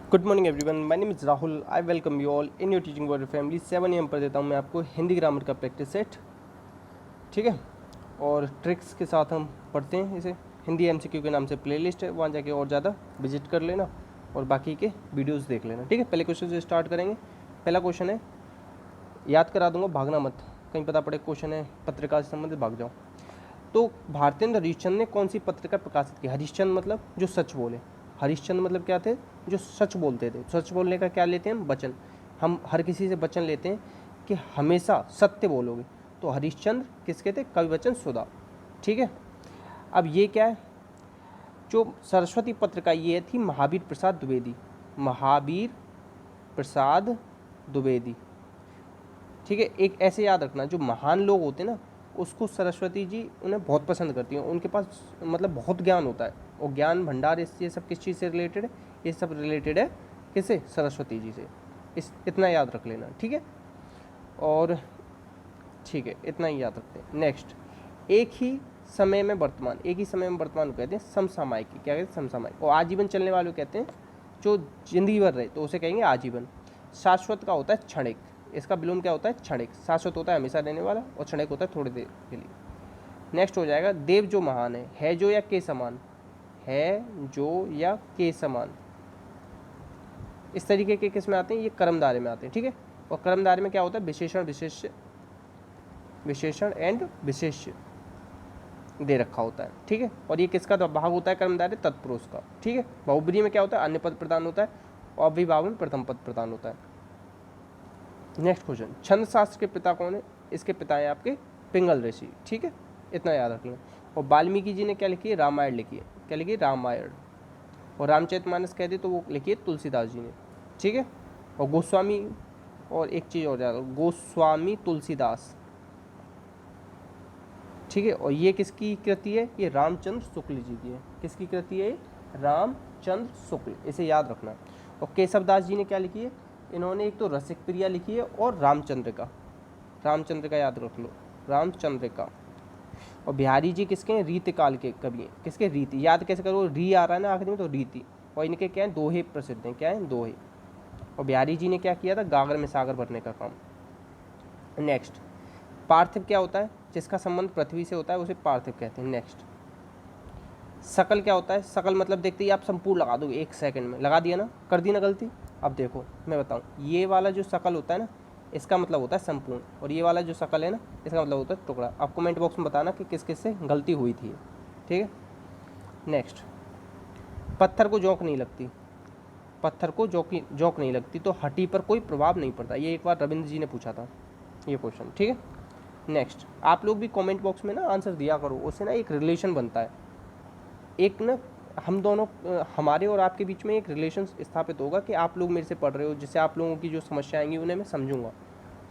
Good morning everyone, my name is Rahul. I welcome you all in your teaching world family. 7 AM पर देता हूँ मैं आपको Hindi grammar का प्रैक्टिस सेट, ठीक है। और ट्रिक्स के साथ हम पढ़ते हैं इसे। हिंदी MCQ के नाम से प्लेलिस्ट है, वहाँ जाके और ज़्यादा विजिट कर लेना और बाकी के वीडियोस देख लेना, ठीक है। पहले क्वेश्चन से स्टार्ट करेंगे। पहला क्वेश्चन है, याद करा दूंगा, भागना मत, कहीं पता पड़े क्वेश्चन है पत्रिका से संबंधित, भाग जाओ। तो भारतेंद्र हरिश्चंद्र ने कौन सी पत्रिका प्रकाशित की? हरिश्चंद्र मतलब जो सच बोले, हरिश्चंद्र मतलब क्या थे? जो सच बोलते थे। सच बोलने का क्या लेते हैं हम? वचन। हम हर किसी से वचन लेते हैं कि हमेशा सत्य बोलोगे। तो हरिश्चंद्र किसके थे? कवि वचन सुधा, ठीक है। अब ये क्या है? जो सरस्वती पत्रिका ये थी महावीर प्रसाद द्विवेदी, महावीर प्रसाद द्विवेदी, ठीक है। एक ऐसे याद रखना, जो महान लोग होते हैं ना, उसको सरस्वती जी उन्हें बहुत पसंद करती हैं। उनके पास मतलब बहुत ज्ञान होता है, और ज्ञान भंडार ये सब किस चीज़ से रिलेटेड है? ये सब रिलेटेड है किससे? सरस्वती जी से। इतना याद रख लेना, ठीक है। और ठीक है, इतना ही याद रखते हैं। नेक्स्ट, एक ही समय में वर्तमान, एक ही समय में वर्तमान को कहते हैं समसामयिक। क्या कहते हैं? समसामयिक। और आजीवन चलने वालों को कहते हैं जो जिंदगी भर रहे, तो उसे कहेंगे आजीवन। शाश्वत का होता है क्षणिक। इसका विलोम क्या होता है? क्षणिक। शाश्वत होता है हमेशा रहने वाला, और क्षणिक होता है थोड़ी देर के लिए। नेक्स्ट हो जाएगा, देव जो महान है जो या के समान, है जो या के समान। इस तरीके के किस में आते हैं? ये कर्मधारय में आते हैं, ठीक है। और कर्मधारय में क्या होता है? विशेषण, विशेष्य, विशेषण एंड विशेष्य दे रखा होता है, ठीक है। और ये किसका भाग होता है? कर्मधारय तत्पुरुष का, ठीक है। बहुब्री में क्या होता है? अन्य पद प्रदान होता है, और अव्ययीभाव में प्रथम पद प्रदान होता है। नेक्स्ट क्वेश्चन, छंद शास्त्र के पिता कौन है? इसके पिता हैं आपके पिंगल ऋषि, ठीक है। इतना याद रखना। और वाल्मीकि जी ने क्या लिखी है? रामायण लिखी है। क्या लिखी है? रामायण। और रामचरितमानस कह दे तो वो लिखी है तुलसीदास जी ने, ठीक है। और गोस्वामी, और एक चीज़ और याद, गोस्वामी तुलसीदास, ठीक है। और ये किसकी कृति है? ये रामचंद्र शुक्ल जी की है। किसकी कृति है? रामचंद्र शुक्ल, इसे याद रखना। और केशवदास जी ने क्या लिखी है? इन्होंने एक तो रसिक प्रिया लिखी है, और रामचंद्र का, रामचंद्र का याद रख लो, रामचंद्र का। और बिहारी जी किसके हैं? रीति काल के कवि हैं। किसके? रीति। याद कैसे करो? री आ रहा है ना आखिरी में, तो रीति। और इनके क्या है? दोहे प्रसिद्ध हैं। क्या है? दोहे। और बिहारी जी ने क्या किया था? गागर में सागर भरने का काम। नेक्स्ट, पार्थिव क्या होता है? जिसका संबंध पृथ्वी से होता है उसे पार्थिव कहते हैं। नेक्स्ट, सकल क्या होता है? सकल मतलब देखते ही आप संपूर्ण लगा दो, 1 सेकंड में लगा दिया ना, कर दी ना गलती। अब देखो मैं बताऊं, ये वाला जो सकल होता है ना, इसका मतलब होता है संपूर्ण, और ये वाला जो सकल है ना, इसका मतलब होता है टुकड़ा। आप कमेंट बॉक्स में बताना कि किस किस से गलती हुई थी, ठीक है। नेक्स्ट, पत्थर को जोंक नहीं लगती, पत्थर को जोंक नहीं लगती तो हड्डी पर कोई प्रभाव नहीं पड़ता। ये एक बार रविंद्र जी ने पूछा था ये क्वेश्चन, ठीक है। नेक्स्ट, आप लोग भी कमेंट बॉक्स में ना आंसर दिया करो, उससे ना एक रिलेशन बनता है, एक ना हम दोनों, हमारे और आपके बीच में एक रिलेशन स्थापित होगा कि आप लोग मेरे से पढ़ रहे हो, जिससे आप लोगों की जो समस्या आएंगी उन्हें मैं समझूंगा,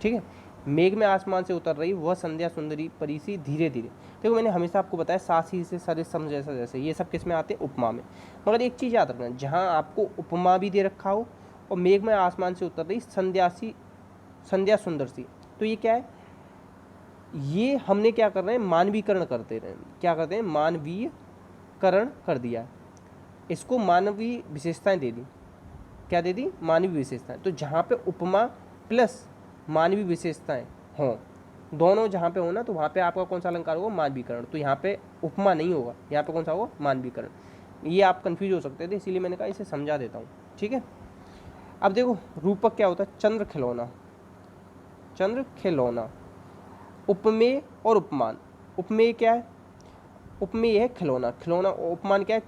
ठीक है। मेघ में आसमान से उतर रही वह संध्या सुंदरी परी सी धीरे धीरे। देखो मैंने हमेशा आपको बताया सासी से सरे सम जैसा जैसे, ये सब किस में आते हैं? उपमा में। मगर एक चीज़ याद रखना, जहाँ आपको उपमा भी दे रखा हो और मेघ में आसमान से उतर रही संध्या सुंदर सी, तो ये क्या है? ये हमने क्या कर रहे हैं? मानवीकरण करते रहे। क्या करते हैं? मानवीयकरण कर दिया, इसको मानवीय विशेषताएं दे दी। क्या दे दी? मानवीय विशेषताएं। तो जहाँ पे उपमा प्लस मानवीय विशेषताएं हों, दोनों जहाँ पे हो ना, तो वहाँ पे आपका कौन सा अलंकार होगा? मानवीकरण। तो यहाँ पे उपमा नहीं होगा, यहाँ पे कौन सा होगा? मानवीकरण। ये आप कंफ्यूज हो सकते थे, इसीलिए मैंने कहा इसे समझा देता हूँ, ठीक है। अब देखो रूपक क्या होता है? चंद्र खिलौना, चंद्र खिलौना। उपमेय और उपमान, उपमेय क्या है? उपमेय है खिलौना, खिलौना। उपमान क्या है?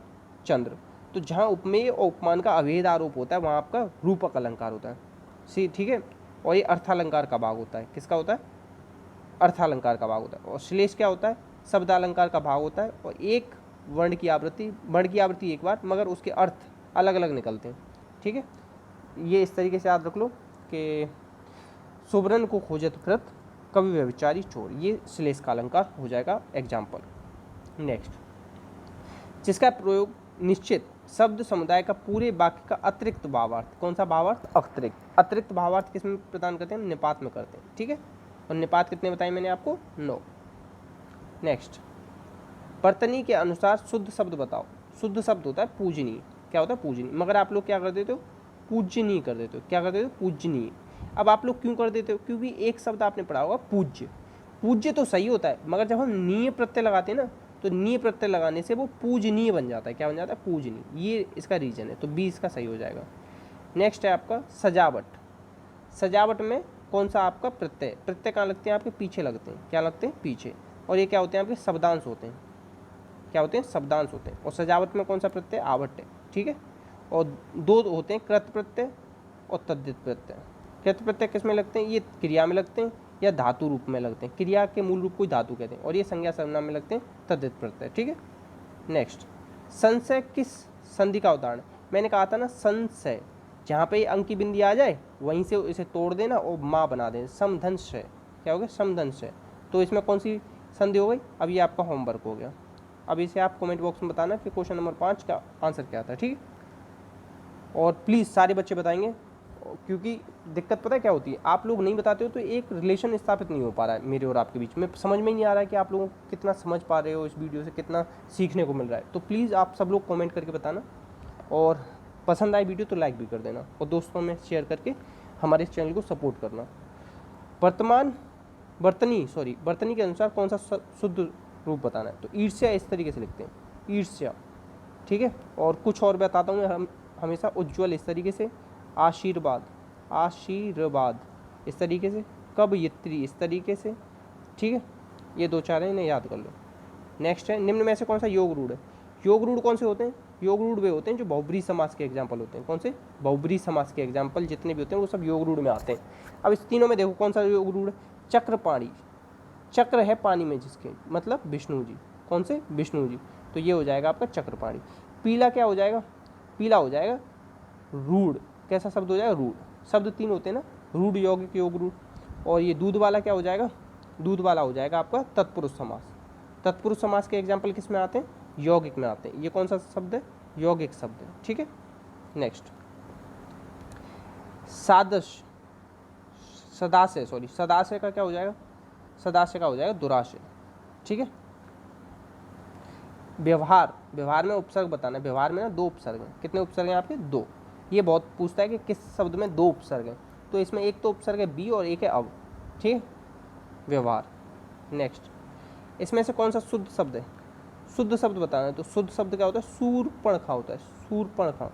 चंद्र। तो जहाँ उपमेय और उपमान का अभेद आरोप होता है वहाँ आपका रूपक अलंकार होता है, ठीक है। और ये अर्थालंकार का भाग होता है। किसका होता है? अर्थालंकार का भाग होता है। और श्लेष क्या होता है? शब्दालंकार का भाग होता है। और एक वर्ण की आवृत्ति एक बार, मगर उसके अर्थ अलग अलग निकलते हैं, ठीक है। ये इस तरीके से याद रख लो कि सुब्रन को खोजत कृत कवि व्यभिचारी चोर, ये श्लेष का अलंकार हो जाएगा एग्जाम्पल। नेक्स्ट, जिसका प्रयोग निश्चित शब्द समुदाय का पूरे वाक्य का अतिरिक्त भावार्थ, कौन सा भावार्थ? अतिरिक्त भावार्थ किस में प्रदान करते हैं? निपात में करते हैं, ठीक है। और निपात कितने बताए मैंने आपको? 9। नेक्स्ट, वर्तनी के अनुसार शुद्ध शब्द बताओ। शुद्ध शब्द होता है पूजनीय। क्या होता है? पूजनीय। मगर आप लोग क्या कर देते हो? पूजनीय कर देते हो। क्या कर देते हो? पूजनीय। अब आप लोग क्यों कर देते हो? क्योंकि एक शब्द आपने पढ़ा होगा पूज्य। पूज्य तो सही होता है, मगर जब हम नीय प्रत्यय लगाते हैं ना, तो नीय प्रत्यय लगाने से वो पूजनीय बन जाता है। क्या बन जाता है? पूजनीय। ये इसका रीजन है, तो बी इसका सही हो जाएगा। नेक्स्ट है आपका सजावट। सजावट में कौन सा आपका प्रत्यय? प्रत्यय कहाँ लगते हैं? आपके पीछे लगते हैं। क्या लगते हैं? पीछे। और ये क्या होते हैं? आपके शब्दांश होते हैं। क्या होते हैं? शब्दांश होते हैं। और सजावट में कौन सा प्रत्यय? आवट है। ठीक है। और दो होते हैं, कृत प्रत्यय और तद्धित प्रत्यय। कृत प्रत्यय किस में लगते हैं? ये क्रिया में लगते हैं या धातु रूप में लगते हैं। क्रिया के मूल रूप को ही धातु कहते हैं, और ये संज्ञा सर्वनाम में लगते हैं तद्धित प्रत्यय। ठीक है। नेक्स्ट, संशय किस संधि का उदाहरण? मैंने कहा था ना, संशय, जहाँ पे अंक की बिंदी आ जाए वहीं से इसे तोड़ देना और माँ बना देना। समधंशय। क्या हो गया? समधंशय। तो इसमें कौन सी संधि हो गई? अब ये आपका होमवर्क हो गया। अब इसे आप कमेंट बॉक्स में बताना कि क्वेश्चन नंबर 5 का आंसर क्या था। ठीक है। और प्लीज़ सारे बच्चे बताएंगे, क्योंकि दिक्कत पता है क्या होती है? आप लोग नहीं बताते हो तो एक रिलेशन स्थापित नहीं हो पा रहा है मेरे और आपके बीच में। समझ में ही नहीं आ रहा है कि आप लोगों को कितना समझ पा रहे हो इस वीडियो से, कितना सीखने को मिल रहा है। तो प्लीज़ आप सब लोग कमेंट करके बताना, और पसंद आए वीडियो तो लाइक भी कर देना, और दोस्तों में शेयर करके हमारे इस चैनल को सपोर्ट करना। वर्तनी के अनुसार कौन सा शुद्ध रूप बताना है? तो ईर्ष्या इस तरीके से लिखते हैं, ईर्ष्या। ठीक है। और कुछ और बताता हूँ मैं हमेशा। उज्ज्वल इस तरीके से, आशीर्वाद, आशीर्वाद इस तरीके से, कवयित्री इस तरीके से। ठीक है। ये 2-4 हैं, इन्हें याद कर लो। नेक्स्ट है, निम्न में से कौन सा योग रूढ़ है? योग रूढ़ कौन से होते हैं? योग रूढ़ वे होते हैं जो बहुब्रीहि समास के एग्जाम्पल होते हैं। कौन से? बहुब्रीहि समास के एग्जाम्पल जितने भी होते हैं वो सब योग रूढ़ में आते हैं। अब इस तीनों में देखो कौन सा योग रूढ़ है? चक्रपाणी। चक्र है पानी में जिसके, मतलब विष्णु जी। कौन से? विष्णु जी। तो ये हो जाएगा आपका चक्रपाणी। पीला क्या हो जाएगा? पीला हो जाएगा रूढ़। कैसा शब्द हो जाएगा? रूढ़। शब्द 3 होते हैं ना, रूढ़, यौगिक, योग रूढ़। और ये दूध वाला क्या हो जाएगा? दूध वाला हो जाएगा आपका तत्पुरुष समास। तत्पुरुष समास के एग्जाम्पल किस में आते हैं? यौगिक में आते हैं। ये कौन सा शब्द है? यौगिक शब्द है। ठीक है। नेक्स्ट, सादृश्य, सदाशय, सदाशय का क्या हो जाएगा? सदाशय का हो जाएगा दुराशय। ठीक है। व्यवहार, व्यवहार में उपसर्ग बताना है। व्यवहार में ना 2 उपसर्ग हैं। कितने उपसर्ग हैं आपके? 2। ये बहुत पूछता है कि किस शब्द में 2 उपसर्ग हैं, तो इसमें एक तो उपसर्ग है बी और एक है अब। ठीक है। व्यवहार। नेक्स्ट, इसमें से कौन सा शुद्ध शब्द है? शुद्ध शब्द बताना है। तो शुद्ध शब्द क्या होता है? शूर्पणखा होता है। शूर्पणखा,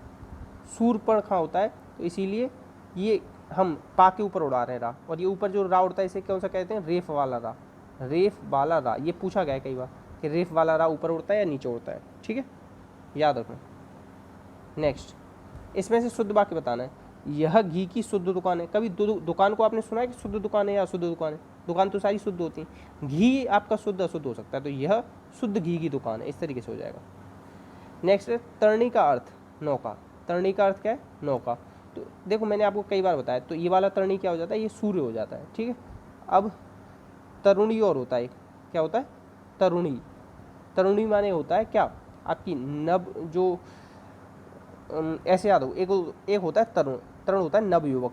शूर्पणखा होता है। तो इसीलिए ये हम पा के ऊपर उड़ा रहे हैं रा, और ये ऊपर जो रा उड़ता है इसे कौन सा कहते हैं? रेफ वाला रा। रेफ वाला रा, ये पूछा गया है कई बार कि रेफ वाला रा ऊपर उड़ता है या नीचे उड़ता है। ठीक है, याद रखना। नेक्स्ट, इसमें से शुद्ध वाक्य बताना है। यह घी की शुद्ध दुकान है। कभी दुकान को आपने सुना है कि शुद्ध दुकान है या अशुद्ध दुकान है? दुकान तो सारी शुद्ध होती है। घी आपका शुद्ध अशुद्ध हो सकता है, तो यह शुद्ध घी की दुकान है, इस तरीके से हो जाएगा। नेक्स्ट है तरणी का अर्थ नौका। तरणी का अर्थ क्या है? नौका। तो देखो मैंने आपको कई बार बताया, तो ये वाला तरणी क्या हो जाता है? ये सूर्य हो जाता है। ठीक है। अब तरुणी और होता है, क्या होता है? तरुणी। तरुणी माने होता है क्या? आपकी नव जो ऐसे याद हो, एक होता है तरुण। तरुण होता है नव युवक,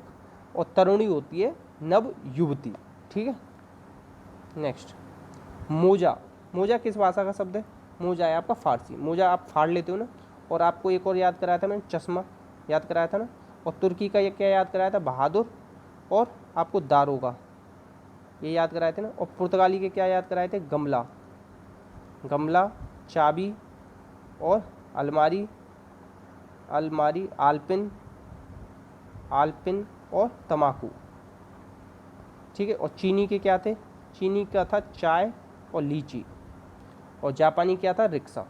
और तरुणी होती है नव युवती। ठीक है। नेक्स्ट, मोजा। मोजा किस भाषा का शब्द है? मोजा है आपका फारसी। मोजा आप फाड़ लेते हो ना। और आपको एक और याद कराया था मैंने, चश्मा याद कराया था ना। और तुर्की का ये क्या याद कराया था? बहादुर। और आपको दारोगा, ये याद कराए थे ना। और पुर्तगाली के क्या याद कराए थे? गमला। गमला, चाबी, और अलमारी, अलमारी, आलपिन, आलपिन, और तमाकू। ठीक है। और चीनी के क्या थे? चीनी का था चाय और लीची। और जापानी क्या था? रिक्शा।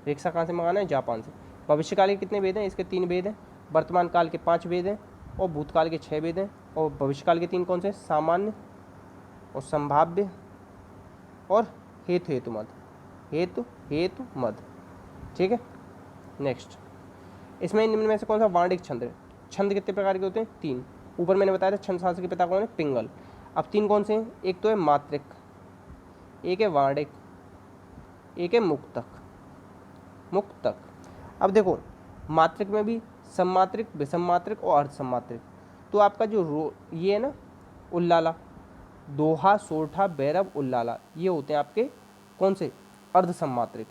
रिक्शा कहाँ से मंगाना है? जापान से। भविष्यकाल के कितने वेद हैं? इसके 3 वेद हैं। वर्तमान काल के 5 वेद हैं, और भूतकाल के 6 वेद हैं। और भविष्यकाल के 3 कौन से? सामान्य, और संभाव्य, और हेतु हेतु मद। हेतु हेतु मद। ठीक है। नेक्स्ट, इसमें निम्न में से कौन सा वाणिज्य छंद है? छंद कितने प्रकार के होते हैं? 3। ऊपर मैंने बताया था छंद शास्त्र के पिता कौन है? पिंगल। अब 3 कौन से हैं? एक तो है मात्रिक, एक है वाणिक, एक है मुक्तक। मुक्तक। अब देखो मात्रिक में भी सम्मात्रिक, विषम और अर्धसम्मात्रिक। तो आपका जो ये है ना, उल्लाला, दोहा, सोरठा, भैरव, उल्लाला, ये होते हैं आपके कौन से? अर्धसम्मात्रिक।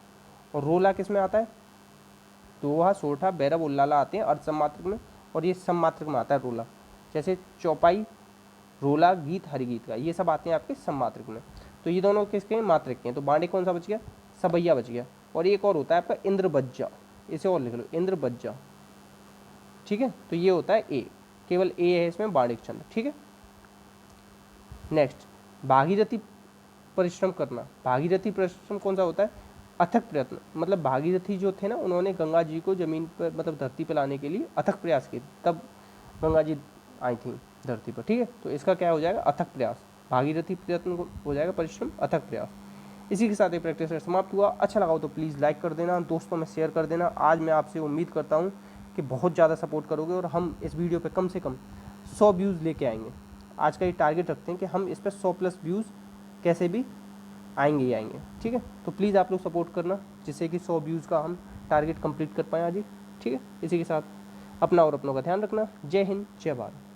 और रोला किस में आता है? दोहा, सोरठा, भैरव, उल्लाला आते हैं अर्धसम्मात्रिक में। और ये सममात्रक में आता है रोला, जैसे चौपाई, रोला, गीत, हरिगीत का, ये सब आते हैं आपके सममात्रक में। तो ये दोनों किसके हैं, मात्रक के हैं। तो बांडे कौन सा बच गया, सबैया बच गया। और एक और होता है आपका इंद्रबज्जा, इसे और लिख लो, इंद्रबज्जा, ठीक है। तो ये होता है ए, केवल ए है इसमें बाणिक छंद, ठीक है। नेक्स्ट, भागीरथी परिश्रम करना। भागीरथी परिश्रम कौन सा होता है, अथक प्रयत्न, मतलब भागीरथी जो थे ना, उन्होंने गंगा जी को जमीन पर मतलब धरती पर लाने के लिए अथक प्रयास किए, तब गंगा जी आई थी धरती पर, ठीक है। तो इसका क्या हो जाएगा, अथक प्रयास, भागीरथी प्रयत्न हो जाएगा परिश्रम, अथक प्रयास। इसी के साथ ये प्रैक्टिस सेट समाप्त हुआ। अच्छा लगा हो तो प्लीज़ लाइक कर देना, दोस्तों में शेयर कर देना। आज मैं आपसे उम्मीद करता हूँ कि बहुत ज़्यादा सपोर्ट करोगे और हम इस वीडियो पे कम से कम 100 व्यूज़ लेके आएंगे। आज का ये टारगेट रखते हैं कि हम इस पर 100+ व्यूज़ कैसे भी आएंगे ही आएंगे, ठीक है। तो प्लीज़ आप लोग सपोर्ट करना, जिससे कि 100 व्यूज़ का हम टारगेट कंप्लीट कर पाएँ आज ही, ठीक है। इसी के साथ अपना और अपनों का ध्यान रखना। जय हिंद, जय भारत।